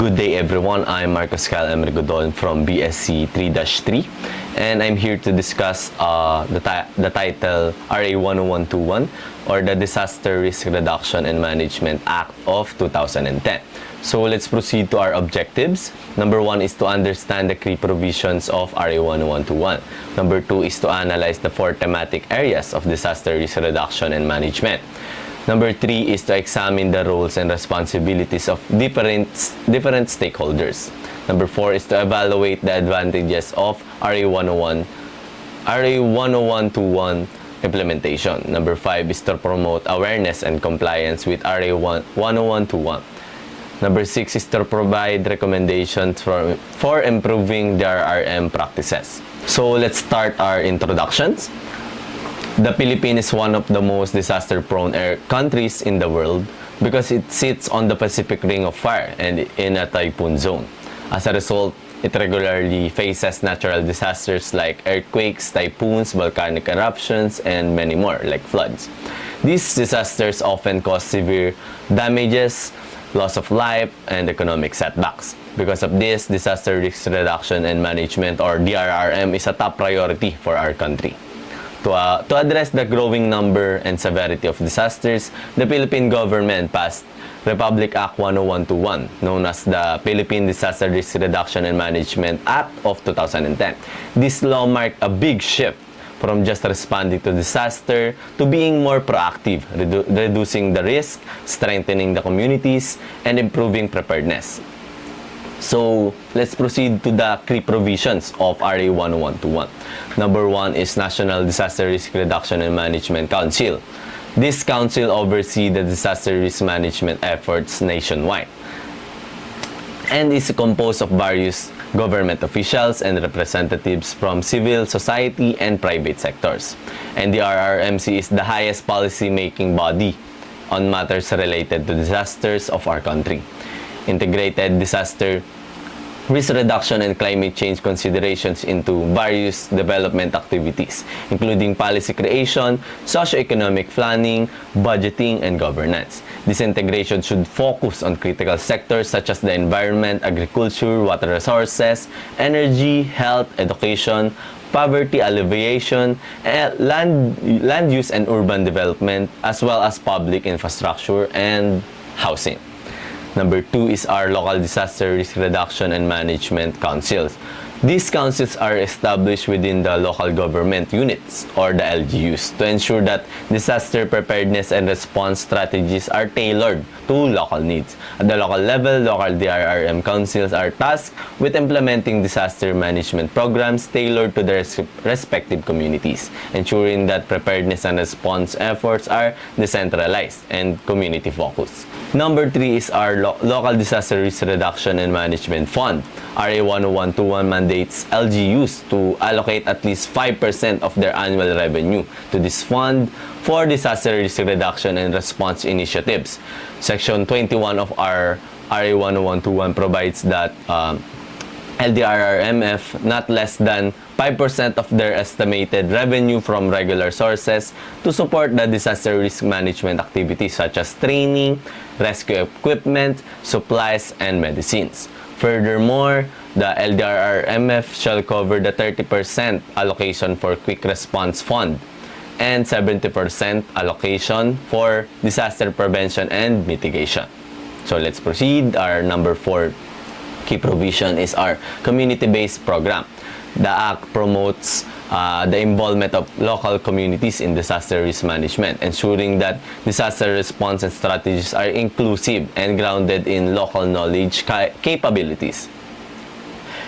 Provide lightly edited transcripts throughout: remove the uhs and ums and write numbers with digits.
Good day everyone, I'm Marcos Kyle M. Regodon from BSc 3-3 and I'm here to discuss the title RA 10121 or the Disaster Risk Reduction and Management Act of 2010. So let's proceed to our objectives. Number 1 is to understand the key provisions of RA 10121. Number 2 is to analyze the 4 thematic areas of disaster risk reduction and management. Number 3 is to examine the roles and responsibilities of different stakeholders. Number 4 is to evaluate the advantages of RA 10121 implementation. Number 5 is to promote awareness and compliance with RA 10121. Number 6 is to provide recommendations for improving the RRM practices. So let's start our introductions. The Philippines is one of the most disaster-prone countries in the world because it sits on the Pacific Ring of Fire and in a typhoon zone. As a result, it regularly faces natural disasters like earthquakes, typhoons, volcanic eruptions, and many more like floods. These disasters often cause severe damages, loss of life, and economic setbacks. Because of this, disaster risk reduction and management or DRRM is a top priority for our country. To address the growing number and severity of disasters, the Philippine government passed Republic Act 10121, known as the Philippine Disaster Risk Reduction and Management Act of 2010. This law marked a big shift from just responding to disaster to being more proactive, reducing the risk, strengthening the communities, and improving preparedness. So, let's proceed to the key provisions of RA 10121. Number 1 is National Disaster Risk Reduction and Management Council. This council oversees the disaster risk management efforts nationwide and is composed of various government officials and representatives from civil society and private sectors. And the RRMC is the highest policy-making body on matters related to disasters of our country. Integrated disaster risk reduction and climate change considerations into various development activities, including policy creation, socio-economic planning, budgeting, and governance. This integration should focus on critical sectors such as the environment, agriculture, water resources, energy, health, education, poverty alleviation, land use and urban development, as well as public infrastructure and housing. Number 2 is our Local Disaster Risk Reduction and Management Councils. These councils are established within the local government units or the LGUs to ensure that disaster preparedness and response strategies are tailored to local needs. At the local level, local DRRM councils are tasked with implementing disaster management programs tailored to their respective communities, ensuring that preparedness and response efforts are decentralized and community-focused. Number 3 is our Local Disaster Risk Reduction and Management Fund. RA 10121 mandates LGUs to allocate at least 5% of their annual revenue to this fund for disaster risk reduction and response initiatives. Section 21 of our RA 10121 provides that LDRRMF not less than 5% of their estimated revenue from regular sources to support the disaster risk management activities such as training, rescue equipment, supplies, and medicines. Furthermore, the LDRRMF shall cover the 30% allocation for Quick Response Fund and 70% allocation for disaster prevention and mitigation. So let's proceed. Our number 4 key provision is our community-based program. The Act promotes the involvement of local communities in disaster risk management, ensuring that disaster response and strategies are inclusive and grounded in local knowledge capabilities.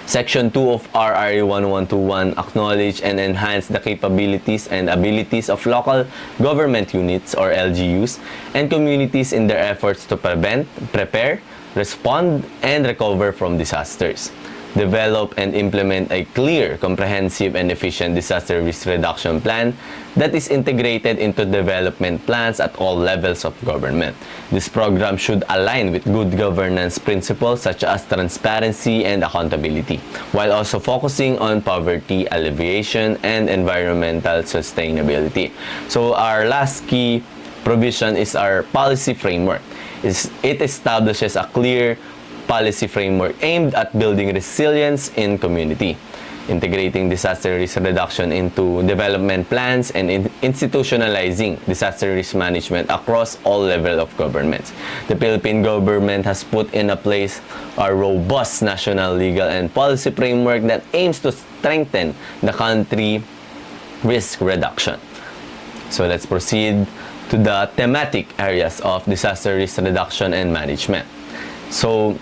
Section 2 of RRA 10121 acknowledge and enhance the capabilities and abilities of local government units or LGUs and communities in their efforts to prevent, prepare, respond, and recover from disasters. Develop and implement a clear, comprehensive, and efficient disaster risk reduction plan that is integrated into development plans at all levels of government. This program should align with good governance principles such as transparency and accountability, while also focusing on poverty alleviation and environmental sustainability. So our last key provision is our policy framework. It establishes a clear policy framework aimed at building resilience in community, integrating disaster risk reduction into development plans, and institutionalizing disaster risk management across all levels of governments. The Philippine government has put in place a robust national legal and policy framework that aims to strengthen the country risk reduction. So let's proceed to the thematic areas of disaster risk reduction and management. So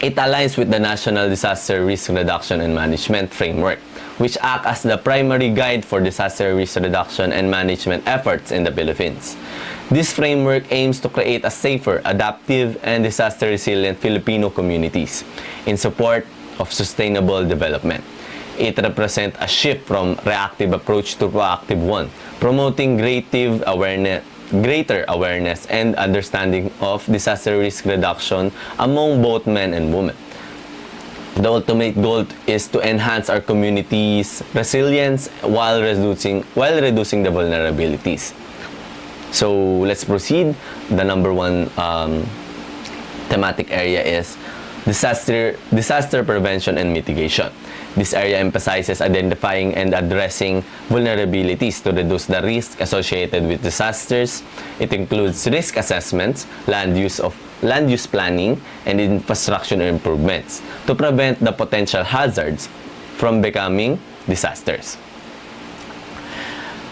it aligns with the National Disaster Risk Reduction and Management Framework, which act as the primary guide for disaster risk reduction and management efforts in the Philippines. This framework aims to create a safer, adaptive, and disaster-resilient Filipino communities in support of sustainable development. It represents a shift from reactive approach to proactive one, promoting greater awareness and understanding of disaster risk reduction among both men and women. The ultimate goal is to enhance our community's resilience while reducing the vulnerabilities. So let's proceed. The number one thematic area is disaster prevention and mitigation. This area emphasizes identifying and addressing vulnerabilities to reduce the risk associated with disasters. It includes risk assessments, land use planning, and infrastructure improvements to prevent the potential hazards from becoming disasters.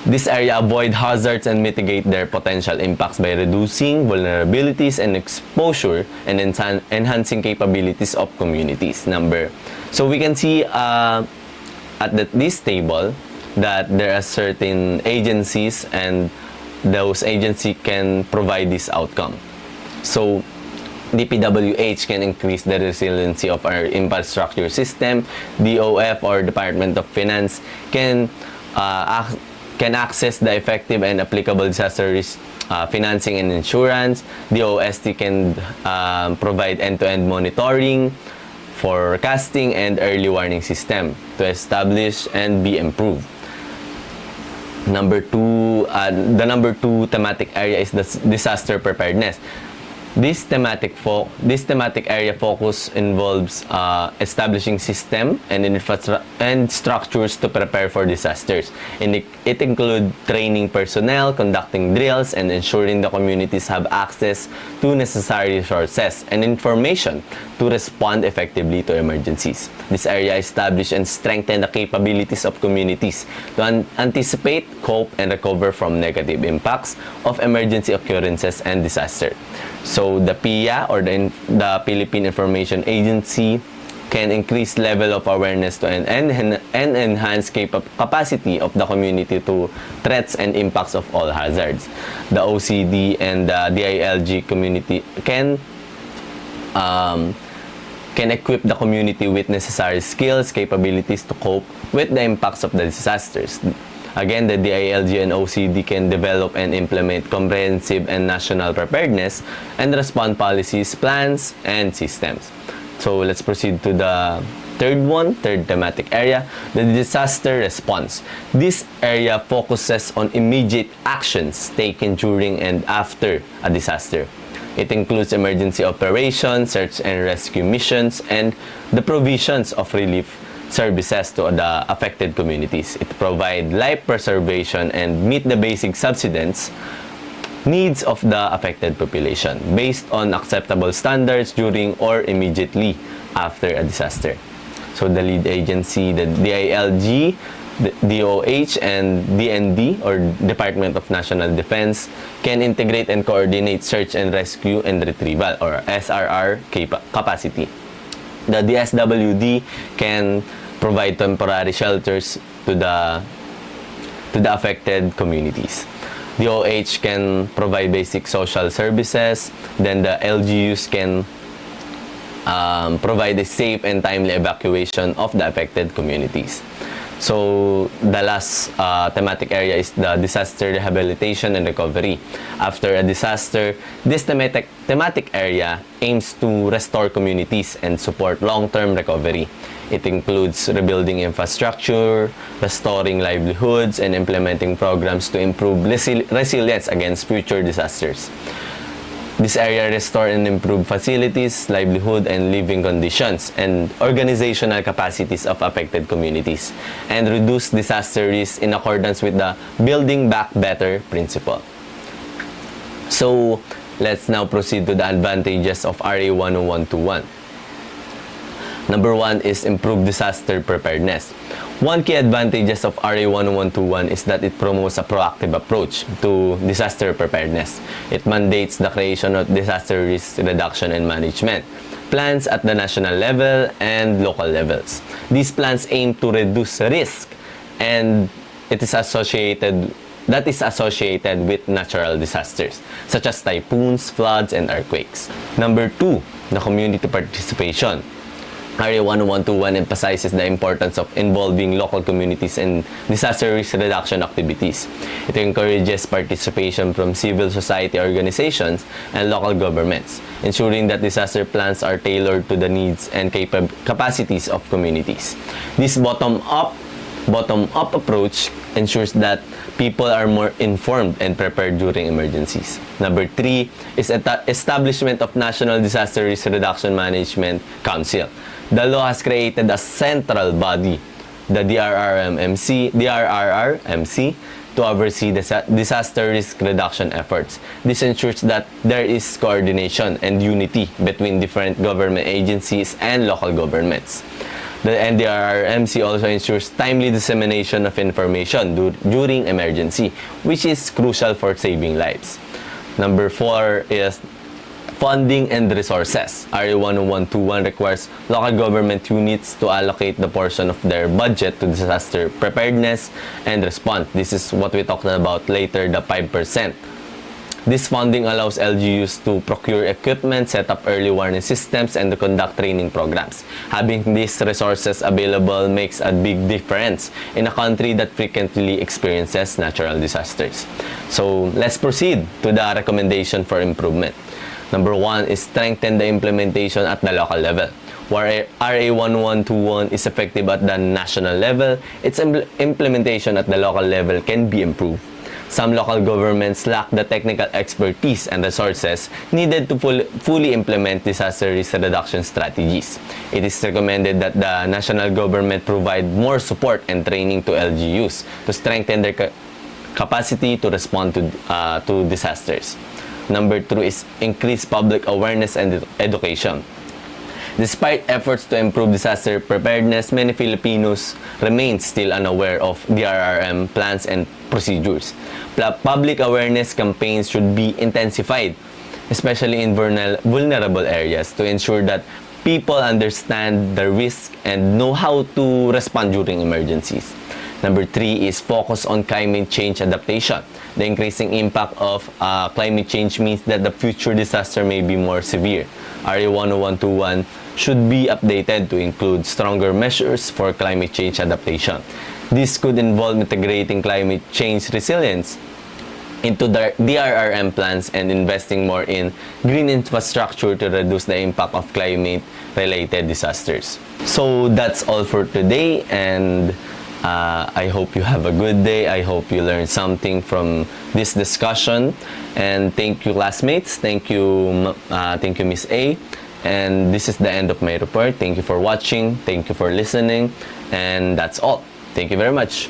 This area avoid hazards and mitigate their potential impacts by reducing vulnerabilities and exposure and enhancing capabilities of communities. So we can see this table that there are certain agencies, and those agencies can provide this outcome. So DPWH can increase the resiliency of our infrastructure system. DOF, or Department of Finance, can access the effective and applicable disaster risk financing and insurance. DOST can provide end-to-end monitoring, forecasting, and early warning system to establish and be improved. The number two thematic area is the disaster preparedness. This thematic area focus involves establishing system and structures to prepare for disasters. And it includes training personnel, conducting drills, and ensuring the communities have access to necessary resources and information to respond effectively to emergencies. This area establishes and strengthens the capabilities of communities to anticipate, cope, and recover from negative impacts of emergency occurrences and disaster. So the PIA, or the Philippine Information Agency, can increase level of awareness to and enhance capacity of the community to threats and impacts of all hazards. The OCD and the DILG community can equip the community with necessary skills, capabilities to cope with the impacts of the disasters. Again, the DILG and OCD can develop and implement comprehensive and national preparedness and respond policies, plans, and systems. So let's proceed to the third thematic area, the disaster response. This area focuses on immediate actions taken during and after a disaster. It includes emergency operations, search and rescue missions, and the provisions of relief services to the affected communities. It provides life preservation and meet the basic subsistence needs of the affected population based on acceptable standards during or immediately after a disaster. So the lead agency, the DILG, the DOH, and DND, or Department of National Defense, can integrate and coordinate search and rescue and retrieval, or SRR capacity. The DSWD can provide temporary shelters to the affected communities. The OH can provide basic social services. Then the LGUs can provide a safe and timely evacuation of the affected communities. So the last thematic area is the disaster rehabilitation and recovery. After a disaster, this thematic area aims to restore communities and support long-term recovery. It includes rebuilding infrastructure, restoring livelihoods, and implementing programs to improve resilience against future disasters. This area restore and improve facilities, livelihood, and living conditions, and organizational capacities of affected communities, and reduce disaster risk in accordance with the Building Back Better principle. So, let's now proceed to the advantages of RA 10121. Number 1 is improved disaster preparedness. One key advantages of RA 10121 is that it promotes a proactive approach to disaster preparedness. It mandates the creation of disaster risk reduction and management plans at the national level and local levels. These plans aim to reduce risk and that is associated with natural disasters such as typhoons, floods, and earthquakes. Number 2, the community participation. RA 10121 emphasizes the importance of involving local communities in disaster risk reduction activities. It encourages participation from civil society organizations and local governments, ensuring that disaster plans are tailored to the needs and capacities of communities. This bottom-up approach ensures that people are more informed and prepared during emergencies. Number 3 is establishment of National Disaster Risk Reduction Management Council. The law has created a central body, the DRRMC, to oversee disaster risk reduction efforts. This ensures that there is coordination and unity between different government agencies and local governments. The NDRRMC also ensures timely dissemination of information during emergency, which is crucial for saving lives. Number 4 is funding and resources. RA 10121 requires local government units to allocate the portion of their budget to disaster preparedness and response. This is what we talked about later, the 5%. This funding allows LGUs to procure equipment, set up early warning systems, and to conduct training programs. Having these resources available makes a big difference in a country that frequently experiences natural disasters. So, let's proceed to the recommendation for improvement. Number 1 is strengthen the implementation at the local level. Where RA 10121 is effective at the national level, its implementation at the local level can be improved. Some local governments lack the technical expertise and resources needed to fully implement disaster risk reduction strategies. It is recommended that the national government provide more support and training to LGUs to strengthen their capacity to respond to disasters. Number 2 is increase public awareness and education. Despite efforts to improve disaster preparedness, many Filipinos remain still unaware of DRRM plans and procedures. Public awareness campaigns should be intensified, especially in vulnerable areas, to ensure that people understand the risk and know how to respond during emergencies. Number 3 is focus on climate change adaptation. The increasing impact of climate change means that the future disaster may be more severe. RA 10121 should be updated to include stronger measures for climate change adaptation. This could involve integrating climate change resilience into the DRRM plans and investing more in green infrastructure to reduce the impact of climate-related disasters. So that's all for today, and I hope you have a good day. I hope you learned something from this discussion. And thank you, classmates. Thank you, Miss A. And this is the end of my report. Thank you for watching. Thank you for listening. And that's all. Thank you very much.